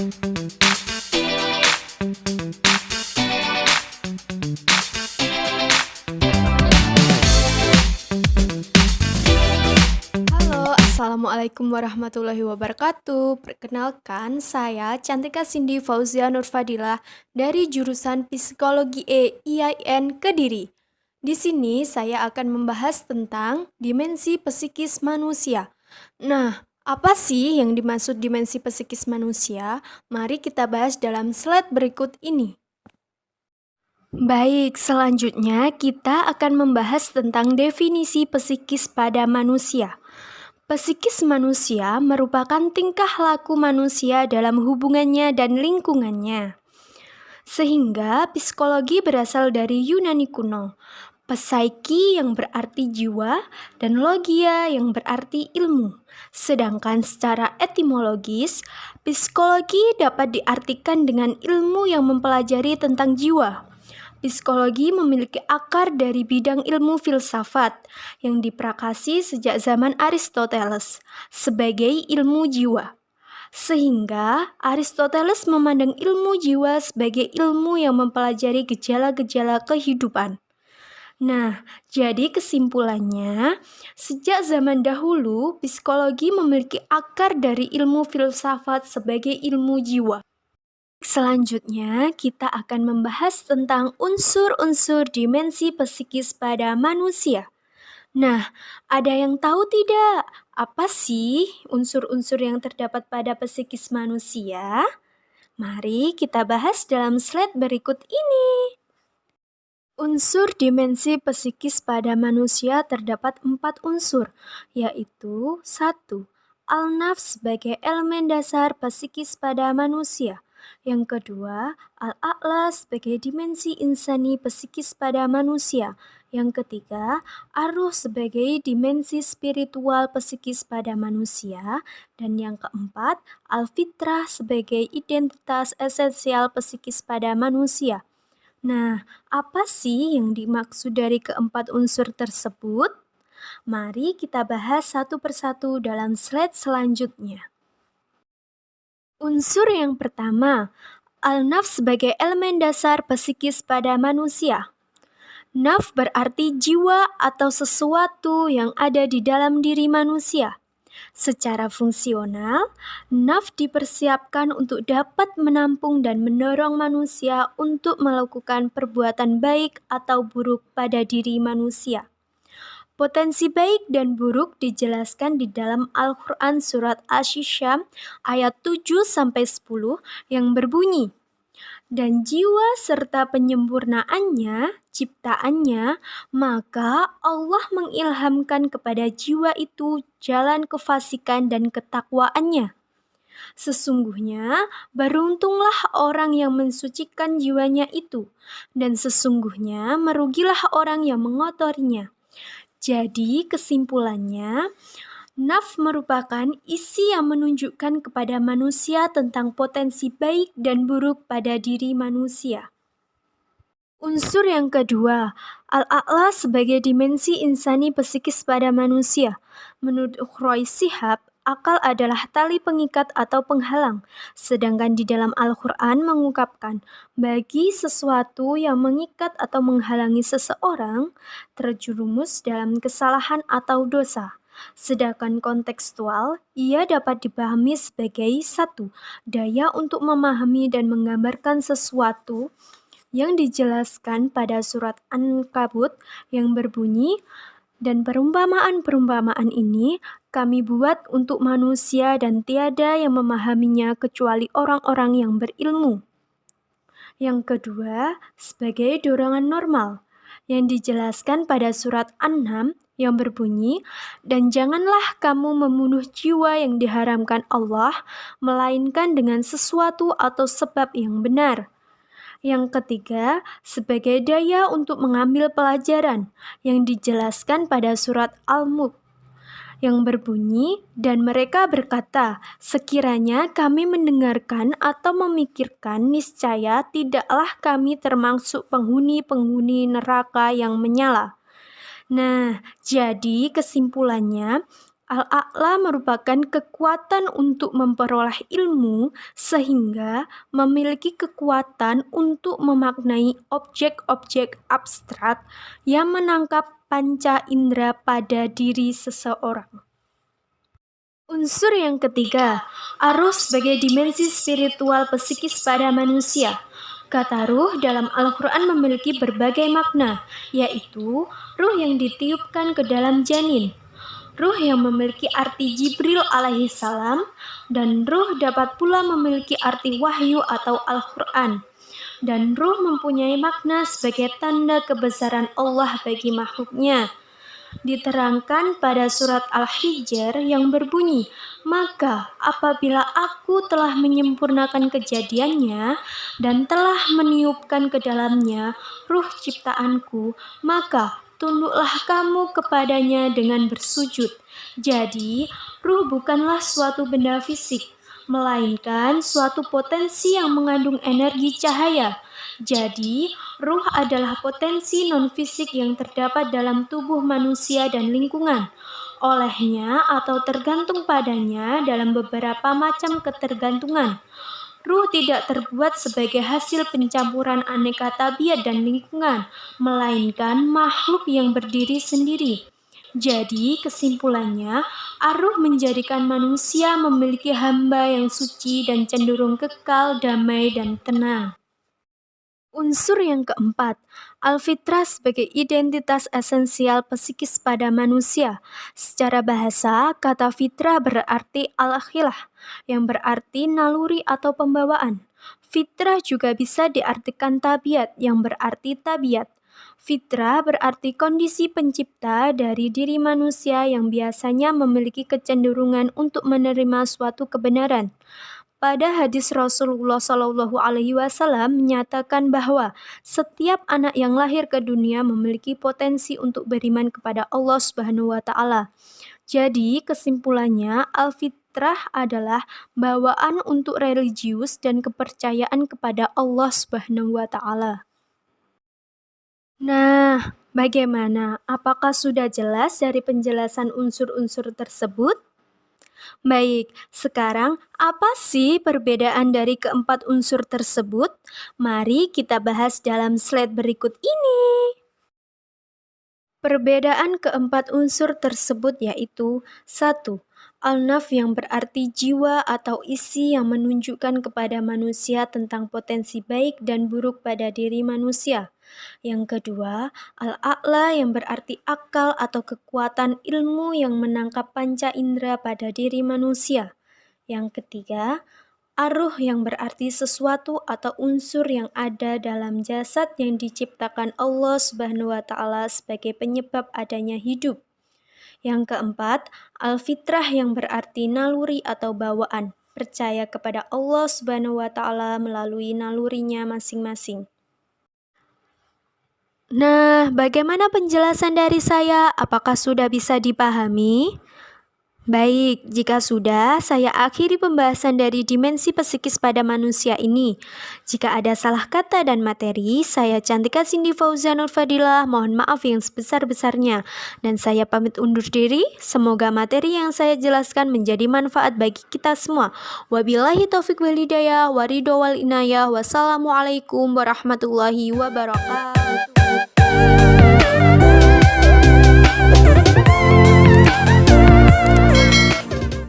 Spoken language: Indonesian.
Halo, Assalamualaikum warahmatullahi wabarakatuh. Perkenalkan, saya Cantika Cindy Fauzia Nurfadilah dari jurusan Psikologi IAIN Kediri. Di sini saya akan membahas tentang dimensi psikis manusia. Nah, apa sih yang dimaksud dimensi psikis manusia? Mari kita bahas dalam slide berikut ini. Baik, selanjutnya kita akan membahas tentang definisi psikis pada manusia. Psikis manusia merupakan tingkah laku manusia dalam hubungannya dan lingkungannya. Sehingga psikologi berasal dari Yunani kuno. Psaiki yang berarti jiwa dan logia yang berarti ilmu. Sedangkan secara etimologis, psikologi dapat diartikan dengan ilmu yang mempelajari tentang jiwa. Psikologi memiliki akar dari bidang ilmu filsafat yang diprakasi sejak zaman Aristoteles sebagai ilmu jiwa. Sehingga Aristoteles memandang ilmu jiwa sebagai ilmu yang mempelajari gejala-gejala kehidupan. Nah, jadi kesimpulannya, sejak zaman dahulu psikologi memiliki akar dari ilmu filsafat sebagai ilmu jiwa. Selanjutnya, kita akan membahas tentang unsur-unsur dimensi psikis pada manusia. Nah, ada yang tahu tidak? Apa sih unsur-unsur yang terdapat pada psikis manusia? Mari kita bahas dalam slide berikut ini. Unsur dimensi psikis pada manusia terdapat 4 unsur, yaitu 1. Al-nafs sebagai elemen dasar psikis pada manusia. Yang kedua, al-a'la sebagai dimensi insani psikis pada manusia. Yang ketiga, ar-ruh sebagai dimensi spiritual psikis pada manusia. Dan yang keempat, al-fitrah sebagai identitas esensial psikis pada manusia. Nah, apa sih yang dimaksud dari keempat unsur tersebut? Mari kita bahas satu persatu dalam slide selanjutnya. Unsur yang pertama, al-nafs sebagai elemen dasar psikis pada manusia. Naf berarti jiwa atau sesuatu yang ada di dalam diri manusia. Secara fungsional, naf dipersiapkan untuk dapat menampung dan mendorong manusia untuk melakukan perbuatan baik atau buruk pada diri manusia. Potensi baik dan buruk dijelaskan di dalam Al-Quran Surat Asy-Syam ayat 7-10 yang berbunyi, dan jiwa serta penyempurnaannya, ciptaannya, maka Allah mengilhamkan kepada jiwa itu jalan kefasikan dan ketakwaannya. Sesungguhnya beruntunglah orang yang mensucikan jiwanya itu, dan sesungguhnya merugilah orang yang mengotorinya. Jadi kesimpulannya, naf merupakan isi yang menunjukkan kepada manusia tentang potensi baik dan buruk pada diri manusia. Unsur yang kedua, al-a'la sebagai dimensi insani psikis pada manusia. Menurut Ukhroy Shihab, akal adalah tali pengikat atau penghalang, sedangkan di dalam Al-Quran mengungkapkan, bagi sesuatu yang mengikat atau menghalangi seseorang, terjerumus dalam kesalahan atau dosa. Sedangkan kontekstual, ia dapat dipahami sebagai 1. Daya untuk memahami dan menggambarkan sesuatu yang dijelaskan pada surat An-Kabut yang berbunyi, dan perumpamaan-perumpamaan ini kami buat untuk manusia dan tiada yang memahaminya kecuali orang-orang yang berilmu. Yang kedua, sebagai dorongan normal, yang dijelaskan pada surat An-Naml yang berbunyi, dan janganlah kamu membunuh jiwa yang diharamkan Allah, melainkan dengan sesuatu atau sebab yang benar. Yang ketiga, sebagai daya untuk mengambil pelajaran, yang dijelaskan pada surat Al-Mulk yang berbunyi, dan mereka berkata, sekiranya kami mendengarkan atau memikirkan, niscaya tidaklah kami termasuk penghuni-penghuni neraka yang menyala. Nah, jadi kesimpulannya, Al-A'la merupakan kekuatan untuk memperoleh ilmu sehingga memiliki kekuatan untuk memaknai objek-objek abstrak yang menangkap panca indera pada diri seseorang. Unsur yang ketiga, arus sebagai dimensi spiritual psikis pada manusia. Kata ruh dalam Al-Quran memiliki berbagai makna, yaitu ruh yang ditiupkan ke dalam janin, ruh yang memiliki arti Jibril alaihissalam, dan ruh dapat pula memiliki arti wahyu atau Al-Quran. Dan ruh mempunyai makna sebagai tanda kebesaran Allah bagi makhluknya. Diterangkan pada surat Al-Hijr yang berbunyi, "Maka apabila aku telah menyempurnakan kejadiannya dan telah meniupkan ke dalamnya ruh ciptaanku, maka tunduklah kamu kepadanya dengan bersujud." Jadi, ruh bukanlah suatu benda fisik, melainkan suatu potensi yang mengandung energi cahaya. Jadi, ruh adalah potensi non-fisik yang terdapat dalam tubuh manusia dan lingkungan. Olehnya atau tergantung padanya dalam beberapa macam ketergantungan. Ruh tidak terbuat sebagai hasil pencampuran aneka tabiat dan lingkungan, melainkan makhluk yang berdiri sendiri. Jadi, kesimpulannya, arwah menjadikan manusia memiliki hamba yang suci dan cenderung kekal, damai, dan tenang. Unsur yang keempat, al-fitrah sebagai identitas esensial psikis pada manusia. Secara bahasa, kata fitrah berarti al-akhilah, yang berarti naluri atau pembawaan. Fitrah juga bisa diartikan tabiat, yang berarti tabiat. Fitrah berarti kondisi pencipta dari diri manusia yang biasanya memiliki kecenderungan untuk menerima suatu kebenaran. Pada hadis Rasulullah SAW menyatakan bahwa setiap anak yang lahir ke dunia memiliki potensi untuk beriman kepada Allah Subhanahu wa taala. Jadi, kesimpulannya al-fitrah adalah bawaan untuk religius dan kepercayaan kepada Allah Subhanahu wa taala. Nah, bagaimana? Apakah sudah jelas dari penjelasan unsur-unsur tersebut? Baik, sekarang apa sih perbedaan dari keempat unsur tersebut? Mari kita bahas dalam slide berikut ini. Perbedaan keempat unsur tersebut yaitu 1. Al-naf yang berarti jiwa atau isi yang menunjukkan kepada manusia tentang potensi baik dan buruk pada diri manusia. Yang kedua, al-a'la yang berarti akal atau kekuatan ilmu yang menangkap panca indera pada diri manusia. Yang ketiga, aruh yang berarti sesuatu atau unsur yang ada dalam jasad yang diciptakan Allah Subhanahu wa taala sebagai penyebab adanya hidup. Yang keempat, al-fitrah yang berarti naluri atau bawaan, percaya kepada Allah Subhanahu wa taala melalui nalurinya masing-masing. Nah, bagaimana penjelasan dari saya? Apakah sudah bisa dipahami? Baik, jika sudah, saya akhiri pembahasan dari dimensi psikis pada manusia ini. Jika ada salah kata dan materi, saya Cantika Cindy Fauzia Nur Fadilah, mohon maaf yang sebesar-besarnya. Dan saya pamit undur diri, semoga materi yang saya jelaskan menjadi manfaat bagi kita semua. Wabillahi taufiq wal hidayah, waridho wal inayah, wassalamualaikum warahmatullahi wabarakatuh.